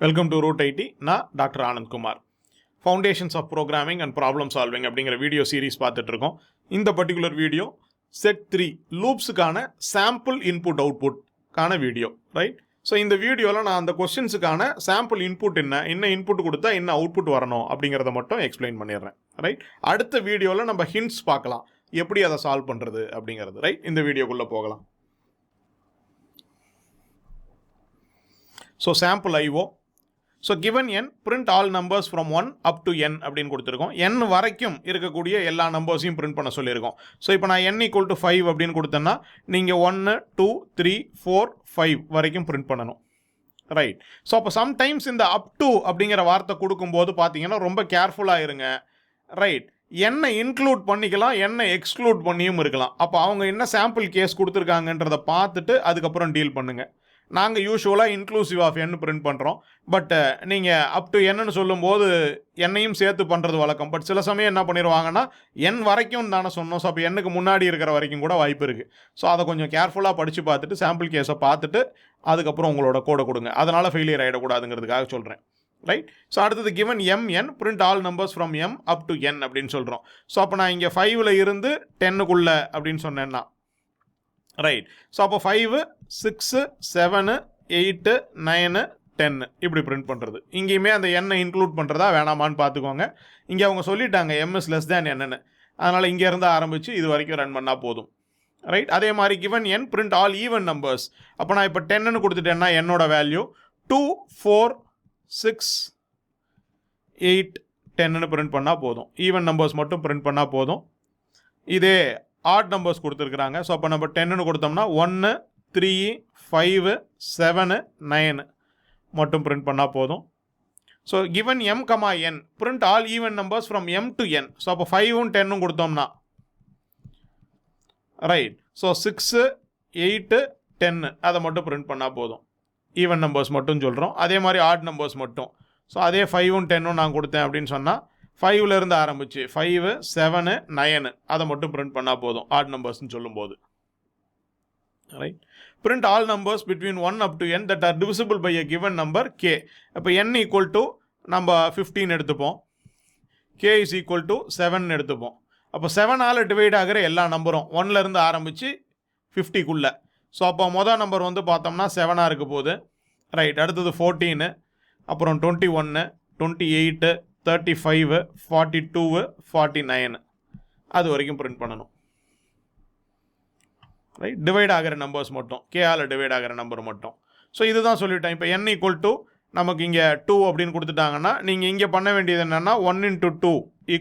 Welcome to root IT. நான் doctor Anand Kumar. Foundations of programming and problem solving அப்படிங்கிற video series பார்த்துட்டு இருக்கோம். இந்த பர்டிகுலர் வீடியோ செட் 3 லூப்ஸுக்கான சாம்பிள் இன்புட் அவுட்புட்கான வீடியோ, ரைட்? ஸோ இந்த வீடியோவில் நான் அந்த கொஸ்டின்ஸுக்கான சாம்பிள் இன்புட் என்ன இன்புட் கொடுத்தா என்ன அவுட்புட் வரணும் அப்படிங்கிறத மட்டும் எக்ஸ்பிளைன் பண்ணிடுறேன், ரைட்? அடுத்த வீடியோவில் நம்ம ஹிண்ட்ஸ் பார்க்கலாம், எப்படி அதை சால்வ் பண்ணுறது அப்படிங்கிறது, ரைட்? இந்த வீடியோக்குள்ளே போகலாம். So sample IO. So given n print all numbers from 1 up to n அப்படின்னு கொடுத்துருக்கோம். n வரைக்கும் இருக்கக்கூடிய எல்லா நம்பர்ஸையும் பிரிண்ட் பண்ண சொல்லியிருக்கோம். ஸோ இப்போ நான் n = 5 அப்படின்னு கொடுத்தேன்னா நீங்கள் 1 2 3 4 5 வரைக்கும் பிரிண்ட் பண்ணணும், ரைட்? ஸோ அப்போ சம்டைம்ஸ் இந்த அப் டு அப்படிங்கிற வார்த்தை கொடுக்கும்போது பார்த்தீங்கன்னா ரொம்ப கேர்ஃபுல்லாக இருங்க, ரைட்? என்ன இன்க்ளூட் பண்ணிக்கலாம், என்ன எக்ஸ்க்ளூட் பண்ணியும் இருக்கலாம். அப்போ அவங்க என்ன சாம்பிள் கேஸ் கொடுத்துருக்காங்கன்றதை பார்த்துட்டு அதுக்கப்புறம் டீல் பண்ணுங்கள். நாங்கள் யூஸ்வலாக இன்க்ளூசிவ் ஆஃப் n பிரிண்ட் பண்ணுறோம். பட் நீங்கள் அப் டு என்னன்னு சொல்லும்போது என்னையும் சேர்த்து பண்ணுறது வழக்கம். பட் சில சமயம் என்ன பண்ணிடுவாங்கன்னா n வரைக்கும் தானே சொன்னோம். ஸோ அப்போ என்னுக்கு முன்னாடி இருக்கிற வரைக்கும் கூட வாய்ப்பு இருக்குது. ஸோ அதை கொஞ்சம் கேர்ஃபுல்லாக படித்து பார்த்துட்டு சாம்பிள் கேஸை பார்த்துட்டு அதுக்கப்புறம் உங்களோட கோடை கொடுங்க. அதனால் ஃபெயிலியர் ஆகிடக்கூடாதுங்கிறதுக்காக சொல்கிறேன், ரைட்? ஸோ அடுத்தது given mn print all numbers from m up to n அப்படின்னு சொல்கிறோம். ஸோ அப்போ நான் இங்கே 5ல் இருந்து 10க்குள்ளே அப்படின்னு சொன்னேன்னா, ரைட்? ஸோ அப்போ 5 6 7 8 9 10 இப்படி பிரிண்ட் பண்ணுறது. இங்கேயுமே அந்த எண்ணை இன்க்ளூட் பண்ணுறதா வேணாமான்னு பார்த்துக்கோங்க. இங்கே அவங்க சொல்லிட்டாங்க m is less than n, அதனால் இங்கேருந்து ஆரம்பித்து இது வரைக்கும் ரன் பண்ணால் போதும், ரைட்? அதே மாதிரி given n print all even numbers. அப்போ நான் இப்போ 10ன்னு கொடுத்துட்டேன்னா என்னோட வேல்யூ 2 4 6 8 10ன்னு பிரிண்ட் பண்ணால் போதும். ஈவன் நம்பர்ஸ் மட்டும் பிரிண்ட் பண்ணால் போதும். இதே ஆட் நம்பர்ஸ் கொடுத்துருக்குறாங்க. ஸோ அப்போ நம்ம 10ன்னு கொடுத்தோம்னா 1 3 5 7 9 மட்டும் பிரிண்ட் பண்ணால் போதும். So given m, n print all even numbers from m to n. So அப்போ 5ம் 10ம் கொடுத்தோம்னா, ரைட்? ஸோ 6 8 10 அதை மட்டும் பிரிண்ட் பண்ணால் போதும். ஈவன் நம்பர்ஸ் மட்டும் சொல்கிறோம். அதே மாதிரி ஆட் நம்பர்ஸ் மட்டும். ஸோ அதே 5ம் 10ம் நான் கொடுத்தேன் அப்படின்னு சொன்னால் 5லேருந்து ஆரம்பிச்சு 5 7 9 அதை மட்டும் பிரிண்ட் பண்ணால் போதும் ஆட் நம்பர்ஸ்ன்னு சொல்லும்போது, right? print all numbers between 1 up to n that are divisible by a given number k. அப்போ n = நம்ம 15 எடுத்துப்போம், k is equal to 7 எடுத்துப்போம். அப்போ 7ஆல் டிவைட் ஆகிற எல்லா நம்பரும் 1லேருந்து ஆரம்பித்து 50க்குள்ளே. ஸோ அப்போ மொதல் நம்பர் வந்து பார்த்தோம்னா 7ஆக இருக்க போகுது, ரைட்? அடுத்தது 14, அப்புறம் 21 28 35 42 49 அது வரைக்கும் பிரிண்ட் பண்ணணும், ரைட்? டிவைட் ஆகிற நம்பர்ஸ் மட்டும், கேஆல் டிவைட் ஆகிற நம்பர் மட்டும். ஸோ இதுதான் சொல்லிட்டேன். இப்போ n = நமக்கு இங்கே 2 அப்படின்னு கொடுத்துட்டாங்கன்னா நீங்கள் இங்கே பண்ண வேண்டியது என்னென்னா 1 × 2 =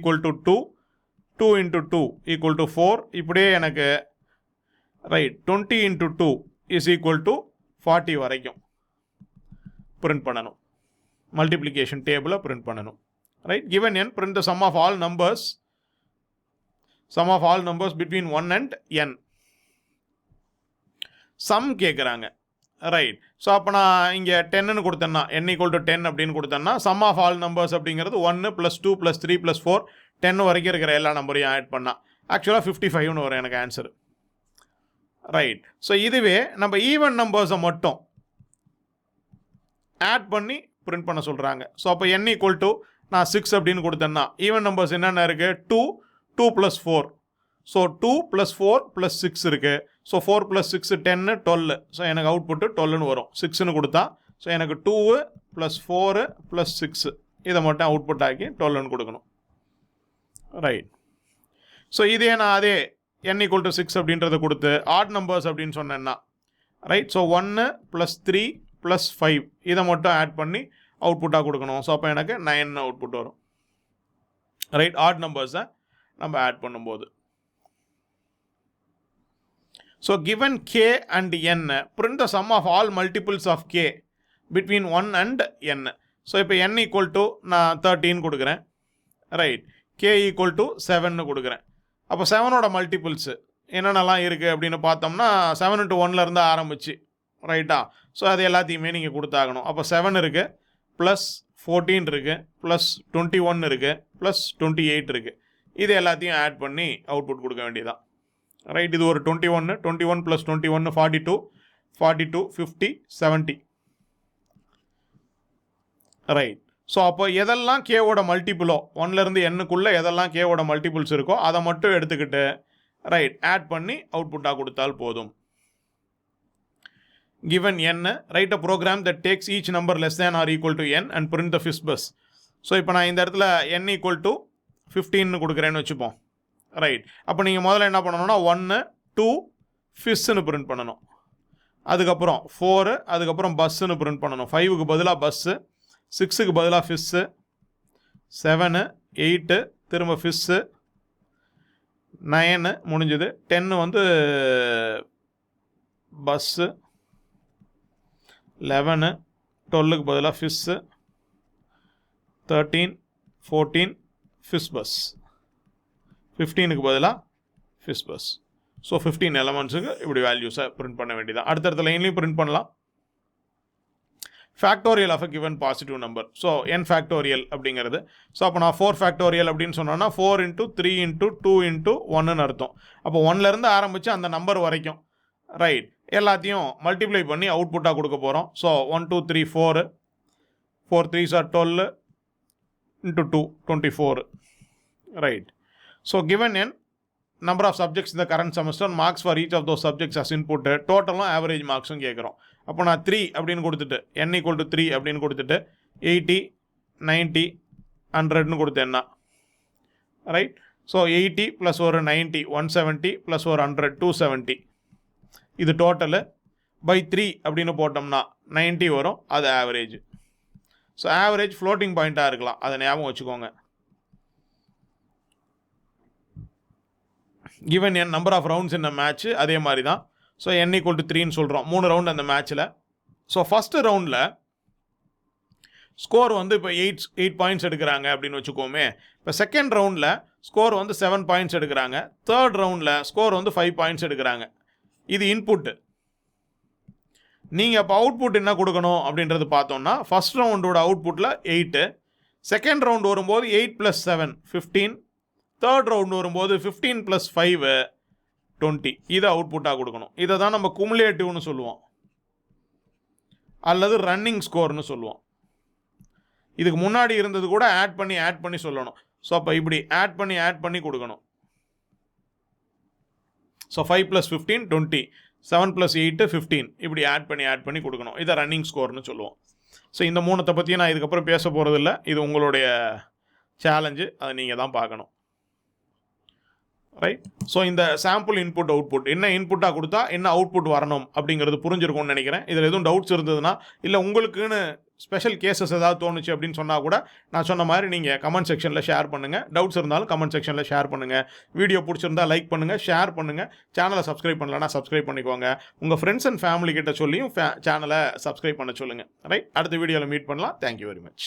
2 2 × 2 = 4 இப்படியே எனக்கு, ரைட்? 20 × 2 = 40 வரைக்கும் பிரிண்ட் பண்ணணும். மல்டிப்ளிகேஷன் டேபிளை பிரிண்ட் பண்ணணும், right? given n print the sum of all numbers between 1 and n. Some கேட்குறாங்க, ரைட்? ஸோ அப்போ நான் இங்கே 10ன்னு கொடுத்தேன்னா n = 10 அப்படின்னு கொடுத்தேன்னா சம் ஆஃப் ஆல் நம்பர்ஸ் அப்படிங்கிறது 1 + 2 + 3 + 4 10 வரைக்கும் இருக்கிற எல்லா நம்பரையும் ஆட் பண்ணால் ஆக்சுவலாக 55ன்னு வரும் எனக்கு ஆன்சர், ரைட்? ஸோ இதுவே நம்ம ஈவன் நம்பர்ஸை மட்டும் ஆட் பண்ணி பிரிண்ட் பண்ண சொல்கிறாங்க. ஸோ அப்போ n = நான் 6 அப்படின்னு கொடுத்தேன்னா ஈவன் நம்பர்ஸ் என்னென்ன இருக்குது? 2 2 + 4. ஸோ 2 + 4 + 6 இருக்குது. ஸோ 4 + 6 10 12. ஸோ எனக்கு அவுட்புட்டு 12ன்னு வரும். 6ன்னு கொடுத்தா ஸோ எனக்கு 2 + 4 + 6 இதை மட்டும் அவுட்புட் ஆக்கி 12ன்னு கொடுக்கணும், ரைட்? ஸோ இதே நான் அதே n = 6 அப்படின்றத கொடுத்து ஆட் நம்பர்ஸ் அப்படின்னு சொன்னேன்னா, ரைட்? ஸோ 1 + 3 + 5 இதை மட்டும் ஆட் பண்ணி அவுட்புட்டாக கொடுக்கணும். ஸோ அப்போ எனக்கு 9 அவுட்புட் வரும், ரைட்? ஆட் நம்பர்ஸை நம்ம ஆட் பண்ணும்போது. So given k and n print the sum of all multiples of k between 1 and n. So இப்போ n = நான் 13 கொடுக்குறேன், ரைட்? k = 7ன்னு கொடுக்குறேன். அப்போ 7ஓட மல்டிபிள்ஸு என்னென்னலாம் இருக்குது அப்படின்னு பார்த்தோம்னா 7 × 1லேருந்து ஆரம்பிச்சு, ரைட்டா? ஸோ அது எல்லாத்தையுமே நீங்கள் கொடுத்தாகணும். அப்போ 7 இருக்குது, ப்ளஸ் 14 இருக்குது, ப்ளஸ் 21 இருக்குது, ப்ளஸ் 28 இருக்குது. இது எல்லாத்தையும் ஆட் பண்ணி அவுட்புட் கொடுக்க வேண்டியதான், ரைட்? இது ஒரு 21 + 21 42 42 50 70 ரைட். ஸோ அப்போ எதெல்லாம் கேவோட மல்டிபிளோ 1லேருந்து எண்ணுக்குள்ளே எதெல்லாம் கேவோட மல்டிபிள்ஸ் இருக்கோ அதை மட்டும் எடுத்துக்கிட்டு ரைட் ஆட் பண்ணி அவுட்புட்டாக கொடுத்தால் போதும். given n, write a program that takes each number less than or equal to n and print the fifth bus. So இப்போ நான் இந்த இடத்துல n equal to 15 கொடுக்குறேன்னு வச்சுப்போம். ரைட். அப்போ நீங்கள் முதல்ல என்ன பண்ணணும்னா 1 2 ஃபிஸ்ன்னு பிரிண்ட் பண்ணணும். அதுக்கப்புறம் 4, அதுக்கப்புறம் பஸ்ஸுன்னு பிரிண்ட் பண்ணணும். 5க்கு பதிலாக பஸ்ஸு, 6க்கு பதிலாக ஃபிஸ்ஸு, 7 8 திரும்ப ஃபிஸ்ஸு, 9 முடிஞ்சது, 10 வந்து பஸ்ஸு, 11 12க்கு பதிலாக ஃபிஸ்ஸு, 13 14 ஃபிஸ் பஸ், 15க்கு பதிலாக ஃபிஸ் பஸ். ஸோ 15 எலமெண்ட்ஸுக்கு இப்படி வேல்யூஸை பிரிண்ட் பண்ண வேண்டியதான். அடுத்தடுத்த லைன்லையும் பிரிண்ட் பண்ணலாம். Factorial of a given positive number. So n factorial அப்படிங்கிறது. ஸோ அப்போ நான் 4 ஃபேக்டோரியல் அப்படின்னு சொன்னோன்னா 4 × 3 × 2 × 1ன்னு அர்த்தம். அப்போ 1லேருந்து ஆரம்பித்து அந்த நம்பர் வரைக்கும் ரைட் எல்லாத்தையும் மல்டிப்ளை பண்ணி அவுட்புட்டாக கொடுக்க போகிறோம். So 1 2 3 4 4 3s are 12 × 2 24 right. So given n number of subjects in the current semester, marks for each of those subjects as input, டோட்டலும் ஆவரேஜ் மார்க்ஸும் கேட்குறோம். அப்போ நான் 3 அப்படின்னு கொடுத்துட்டு n equal to 3 அப்படின்னு கொடுத்துட்டு 80 90 100ன்னு கொடுத்தேன்னா ரைட். ஸோ 80 ப்ளஸ் ஒரு 90 170 ப்ளஸ் ஒரு 100 270 இது டோட்டலு பை 3 அப்படின்னு போட்டோம்னா 90 வரும். அது ஆவரேஜ். ஸோ ஆவரேஜ் ஃப்ளோட்டிங் பாயிண்ட்டாக இருக்கலாம், அதை ஞாபகம் வச்சுக்கோங்க. given n number of rounds in a match அதே மாதிரி தான். ஸோ n equal to 3ன்னு சொல்கிறோம். 3 ரவுண்ட் அந்த மேட்ச்சில். ஸோ ஃபஸ்ட்டு ரவுண்டில் ஸ்கோர் வந்து இப்போ 8 பாயிண்ட்ஸ் எடுக்கிறாங்க அப்படின்னு வச்சுக்கோமே. இப்போ செகண்ட் ரவுண்டில் ஸ்கோர் வந்து 7 பாயிண்ட்ஸ் எடுக்கிறாங்க. தேர்ட் ரவுண்டில் ஸ்கோர் வந்து 5 பாயிண்ட்ஸ் எடுக்கிறாங்க. இது இன்புட்டு. நீங்கள் இப்போ அவுட்புட் என்ன கொடுக்கணும் அப்படின்றது பார்த்தோம்னா ஃபஸ்ட் ரவுண்டோட அவுட்புட்டில் 8, செகண்ட் ரவுண்ட் வரும்போது 8 + 7 15, தேர்ட் ரவுண்ட் வரும்போது 15 + 5 20. இதை அவுட்புட்டாக கொடுக்கணும். இதை தான் நம்ம குமுலேட்டிவ்னு சொல்லுவோம் அல்லது ரன்னிங் ஸ்கோர்னு சொல்லுவோம். இதுக்கு முன்னாடி இருந்தது கூட ஆட் பண்ணி சொல்லணும். ஸோ அப்போ இப்படி ஆட் பண்ணி கொடுக்கணும். ஸோ 5 + 15 20, 7 + 8 15 இப்படி ஆட் பண்ணி கொடுக்கணும். இதை ரன்னிங் ஸ்கோர்னு சொல்லுவோம். ஸோ இந்த மூணத்தை பற்றி நான் இதுக்கப்புறம் பேச போகிறதில்ல. இது உங்களுடைய சேலஞ்சு, அதை நீங்கள் தான் பார்க்கணும். ரைட். ஸோ இந்த சாம்பிள் இன்புட் அவுட்புட் என்ன இன்புட்டாக கொடுத்தா என்ன அவுட்புட் வரணும் அப்படிங்கிறது புரிஞ்சிருக்கும்னு நினைக்கிறேன். இதில் எதுவும் டவுட்ஸ் இருந்ததுன்னா இல்லை உங்களுக்குன்னு ஸ்பெஷல் கேசஸ் ஏதாவது தோணுச்சு அப்படின்னு சொன்னால் கூட நான் சொன்ன மாதிரி நீங்கள் கமெண்ட் செக்ஷனில் ஷேர் பண்ணுங்கள். டவுட்ஸ் இருந்தாலும் கமெண்ட் செக்ஷனில் ஷேர் பண்ணுங்கள். வீடியோ பிடிச்சிருந்தா லைக் பண்ணுங்கள், ஷேர் பண்ணுங்கள். சேனலை சப்ஸ்கிரைப் பண்ணலன்னா சப்ஸ்கிரைப் பண்ணிக்கோங்க. உங்கள் ஃப்ரெண்ட்ஸ் அண்ட் ஃபேமிலி கிட்ட சொல்லியும் சேனலை சப்ஸ்கிரைப் பண்ண சொல்லுங்கள். ரைட். அடுத்த வீடியோவில் மீட் பண்ணலாம். Thank you very much.